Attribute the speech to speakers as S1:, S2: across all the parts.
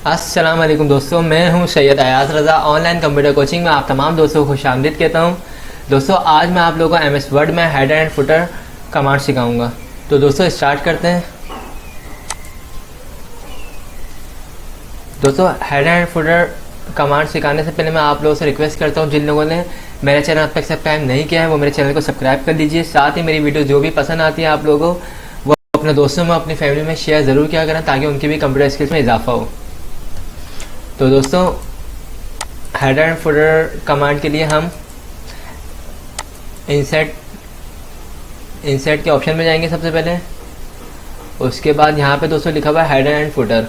S1: अस्सलाम वालेकुम दोस्तों, मैं हूं सैयद अयाज रज़ा। ऑनलाइन कंप्यूटर कोचिंग में आप तमाम दोस्तों को खुशामदीद कहता हूं। दोस्तों, आज मैं आप लोगों को एमएस वर्ड में हेडर एंड फुटर कमांड सिखाऊंगा। तो दोस्तों स्टार्ट करते हैं। दोस्तों, हेडर एंड फुटर कमांड सिखाने से पहले मैं आप लोगों से रिक्वेस्ट करता हूं, जिन लोगों ने मेरे चैनल अब तक सब्सक्राइब नहीं किया है वो मेरे चैनल को सब्सक्राइब कर लीजिए। साथ ही मेरी वीडियो जो भी पसंद आती है आप लोगों को वो अपने दोस्तों में, अपनी फैमिली में शेयर ज़रूर किया करें ताकि उनकी भी कंप्यूटर स्किल्स में इजाफा हो। तो दोस्तों, हेडर एंड फुटर कमांड के लिए हम इंसर्ट के ऑप्शन में जाएंगे सबसे पहले। उसके बाद यहाँ पे दोस्तों लिखा हुआ है हेडर एंड फुटर।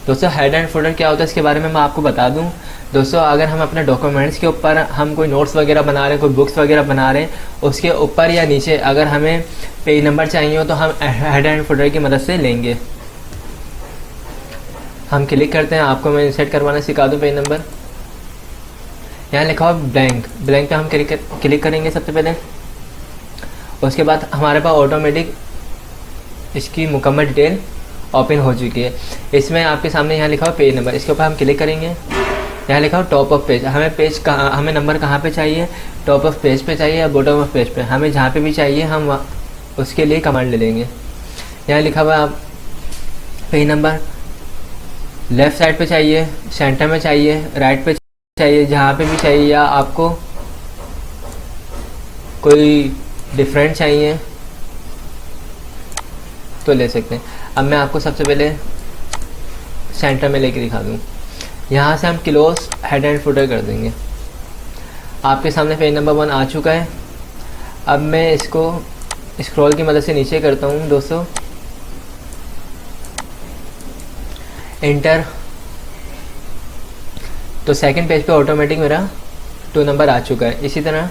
S1: दोस्तों, हेडर एंड फुटर क्या होता है इसके बारे में मैं आपको बता दूं। दोस्तों, अगर हम अपने डॉक्यूमेंट्स के ऊपर हम कोई नोट्स वगैरह बना रहे हैं, कोई बुक्स वगैरह बना रहे हैं, उसके ऊपर या नीचे अगर हमें पेज नंबर चाहिए हो तो हम हेडर एंड फुटर की मदद से लेंगे। हम क्लिक करते हैं, आपको मैं इंसर्ट करवाना सिखा दूं। पेज नंबर यहाँ लिखा हुआ ब्लैंक पे हम क्लिक करेंगे सबसे पहले। उसके बाद हमारे पास ऑटोमेटिक इसकी मुकम्मल डिटेल ओपन हो चुकी है। इसमें आपके सामने यहाँ लिखा हुआ पेज नंबर, इसके ऊपर हम क्लिक करेंगे। यहाँ लिखा हुआ टॉप ऑफ पेज, हमें नंबर कहाँ पे चाहिए, टॉप ऑफ पेज पे चाहिए या बॉटम ऑफ पेज पे, हमें जहाँ पे भी चाहिए हम उसके लिए कमांड ले लेंगे। यहाँ लिखा हुआ आप पेज नंबर लेफ़्ट साइड पे चाहिए, सेंटर में चाहिए, राइट पे चाहिए, जहाँ पे भी चाहिए, या आपको कोई डिफरेंट चाहिए तो ले सकते हैं। अब मैं आपको सबसे पहले सेंटर में लेके दिखा दूँ। यहाँ से हम क्लोज हेडर एंड फुटर कर देंगे। आपके सामने पेज नंबर 1 आ चुका है। अब मैं इसको स्क्रॉल की मदद से नीचे करता हूँ दोस्तों, एंटर। तो सेकंड पेज पे ऑटोमेटिक मेरा 2 नंबर आ चुका है। इसी तरह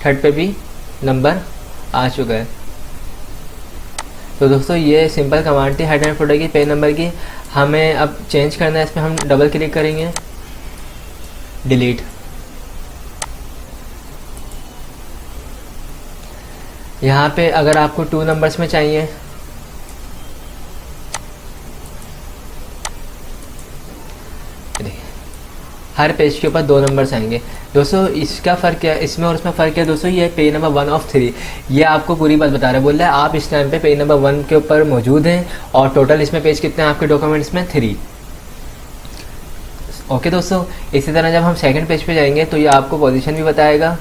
S1: थर्ड पे भी नंबर आ चुका है। तो दोस्तों, ये सिंपल कमांड थी हेडर एंड फुटर की, पेज नंबर की। हमें अब चेंज करना है, इसमें हम डबल क्लिक करेंगे, डिलीट। यहाँ पे अगर आपको 2 नंबर्स में चाहिए हर पेज के ऊपर 2 नंबर्स आएंगे। दोस्तों, इसका फ़र्क क्या है, इसमें और इसमें फ़र्क क्या है दोस्तों, ये पेज नंबर 1 ऑफ 3, ये आपको पूरी बात बता रहा है। बोल रहा है आप इस टाइम पे पेज नंबर 1 के ऊपर मौजूद हैं और टोटल इसमें पेज कितने हैं आपके डॉक्यूमेंट्स में, 3। ओके दोस्तों, इसी तरह जब हम सेकंड पेज पे जाएंगे तो ये आपको पोजीशन भी बताएगा।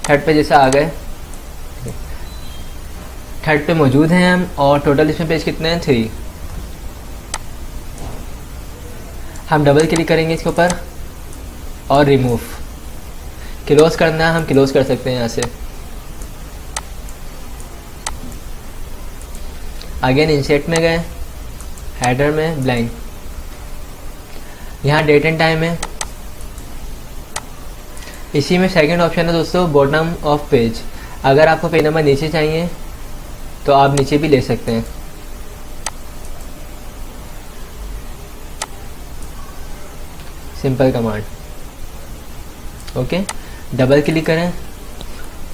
S1: थर्ड पे जैसा आ गए, थर्ड पे मौजूद हैं हम और टोटल इसमें पेज कितने हैं, 3। हम डबल क्लिक करेंगे इसके ऊपर और रिमूव। क्लोज करना है, हम क्लोज कर सकते हैं यहाँ से। अगेन इंसर्ट में गए, हेडर में ब्लैंक, यहाँ डेट एंड टाइम है। इसी में सेकंड ऑप्शन है दोस्तों बॉटम ऑफ पेज। अगर आपको पेज नंबर नीचे चाहिए तो आप नीचे भी ले सकते हैं। Simple command. Okay, double click करें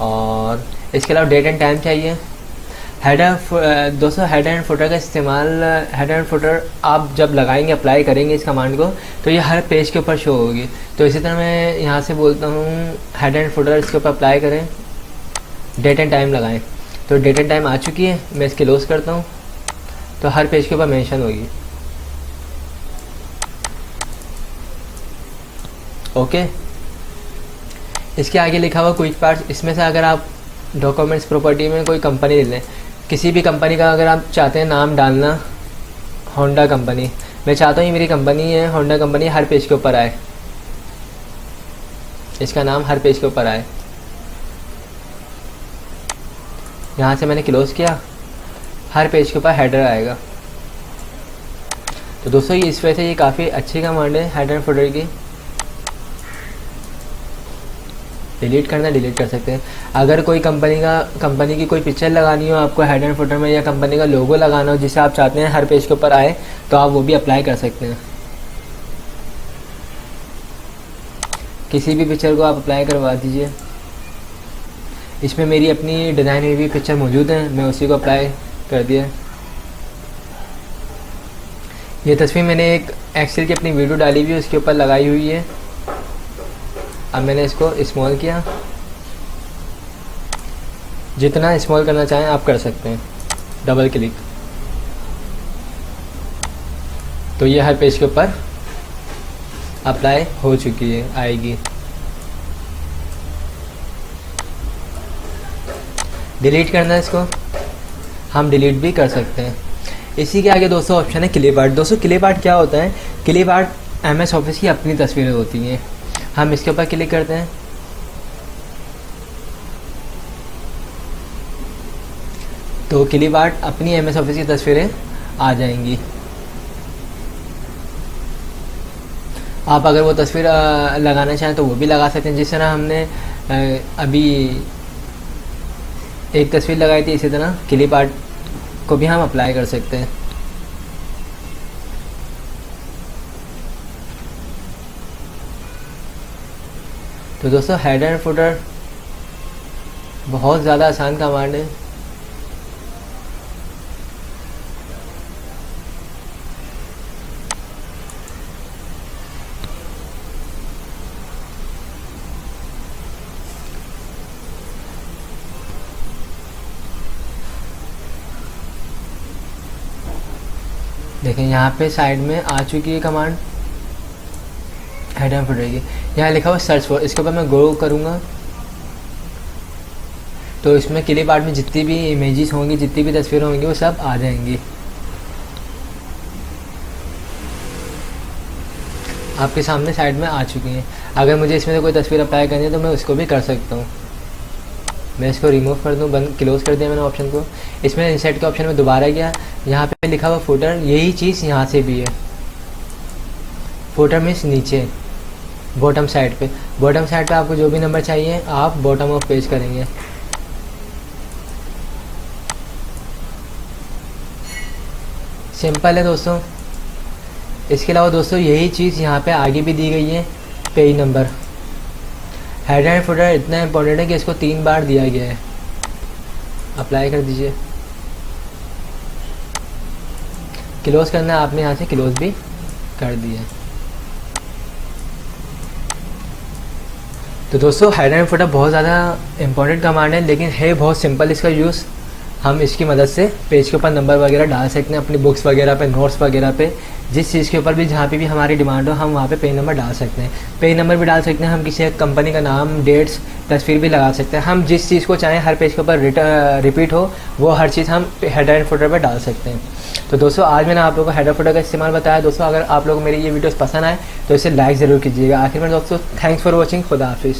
S1: और इसके अलावा डेट एंड टाइम चाहिए। दोस्तों, हेडर एंड फुटर का इस्तेमाल, हेडर एंड फुटर आप जब लगाएंगे, अप्लाई करेंगे इस कमांड को, तो ये हर पेज के ऊपर शो होगी। तो इसी तरह मैं यहाँ से बोलता हूँ हेडर एंड फुटर इसके ऊपर अप्लाई करें, डेट एंड टाइम लगाएं। तो डेट एंड टाइम आ चुकी है, मैं इसके क्लोज करता हूँ तो हर पेज के ऊपर मेंशन होगी। ओके, इसके आगे लिखा हुआ क्विक पार्ट्स। इसमें से अगर आप डॉक्यूमेंट्स प्रॉपर्टी में कोई कंपनी ले लें, किसी भी कंपनी का अगर आप चाहते हैं नाम डालना, होंडा कंपनी, मैं चाहता हूँ ये मेरी कंपनी है होंडा कंपनी, हर पेज के ऊपर आए, इसका नाम हर पेज के ऊपर आए। यहाँ से मैंने क्लोज किया, हर पेज के ऊपर हेडर आएगा। तो दोस्तों, ये इस वजह से ये काफ़ी अच्छी कमांड है हेडर एंड फुटर की। डिलीट करना, डिलीट कर सकते हैं। अगर कोई कंपनी की कोई पिक्चर लगानी हो आपको हेडर एंड फुटर में, या कंपनी का लोगो लगाना हो जिसे आप चाहते हैं हर पेज के ऊपर आए, तो आप वो भी अप्लाई कर सकते हैं। किसी भी पिक्चर को आप अप्लाई करवा दीजिए। इसमें मेरी अपनी डिज़ाइन हुई भी पिक्चर मौजूद है, मैं उसी को अप्लाई कर दिया। ये तस्वीर मैंने एक एक्सेल की अपनी वीडियो डाली हुई है, उसके ऊपर लगाई हुई है। अब मैंने इसको स्मॉल किया, जितना स्मॉल करना चाहें आप कर सकते हैं, डबल क्लिक। तो ये हर पेज के ऊपर अप्लाई हो चुकी है, आएगी। डिलीट करना है इसको, हम डिलीट भी कर सकते हैं। इसी के आगे दोस्तों ऑप्शन है क्लिप आर्ट। दोस्तों क्लिप आर्ट क्या होता है? क्लिप आर्ट MS ऑफिस की अपनी तस्वीरें होती हैं। हम इसके ऊपर क्लिक करते हैं, तो क्लिप आर्ट अपनी MS ऑफिस की तस्वीरें आ जाएंगी। आप अगर वो तस्वीर लगाना चाहें तो वो भी लगा सकते हैं। जिस तरह हमने अभी एक तस्वीर लगाई थी, इसी तरह क्लिप आर्ट को भी हम अप्लाई कर सकते हैं। तो दोस्तों हेडर एंड फुटर बहुत ज़्यादा आसान कमांड है। देखें यहाँ पे साइड में आ चुकी है कमांड हेडर एंड फुटर की। यहाँ लिखा हुआ सर्च फॉर, इसके ऊपर मैं गो करूँगा तो इसमें क्लिप आर्ट में जितनी भी इमेजेस होंगी, जितनी भी तस्वीरें होंगी, वो सब आ जाएंगी। आपके सामने साइड में आ चुकी हैं। अगर मुझे इसमें से कोई तस्वीर अप्लाई करनी है तो मैं उसको भी कर सकता हूँ। मैं इसको रिमूव कर दूँ, बंद क्लोज़ कर दिया मैंने ऑप्शन को। इसमें इंसर्ट के ऑप्शन में दोबारा गया, यहाँ पे लिखा हुआ फुटर, यही चीज़ यहाँ से भी है। फुटर मीन्स नीचे, बॉटम साइड पे। बॉटम साइड पे आपको जो भी नंबर चाहिए आप बॉटम ऑफ पेज करेंगे। सिंपल है दोस्तों। इसके अलावा दोस्तों यही चीज़ यहाँ पे आगे भी दी गई है, page number. Header and footer इतना इंपॉर्टेंट है कि इसको 3 बार दिया गया है। अप्लाई कर दीजिए, क्लोज करना है आपने, यहाँ से क्लोज भी कर दिया। तो दोस्तों हेडर एंड फुटर बहुत ज़्यादा इंपॉर्टेंट कमांड है, लेकिन है बहुत सिंपल इसका यूज़। हम इसकी मदद से पेज के ऊपर नंबर वगैरह डाल सकते हैं, अपनी बुक्स वगैरह पे, नोट्स वगैरह पे, जिस चीज़ के ऊपर भी, जहाँ पे भी हमारी डिमांड हो, हम वहाँ पे पेज नंबर डाल सकते हैं। पेज नंबर भी डाल सकते हैं, हम किसी एक कंपनी का नाम, डेट्स, तस्वीर भी लगा सकते हैं। हम जिस चीज़ को चाहें हर पेज के ऊपर रिपीट हो, वो हर चीज़ हम हेडर एंड फुटर पर डाल सकते हैं। तो दोस्तों आज मैंने आप लोगों को हेडर फुटर का इस्तेमाल बताया। दोस्तों अगर आप लोगों को मेरी ये वीडियोस पसंद आए तो इसे लाइक ज़रूर कीजिएगा। आखिर में दोस्तों थैंक्स फॉर वॉचिंग। खुदा हाफिज़।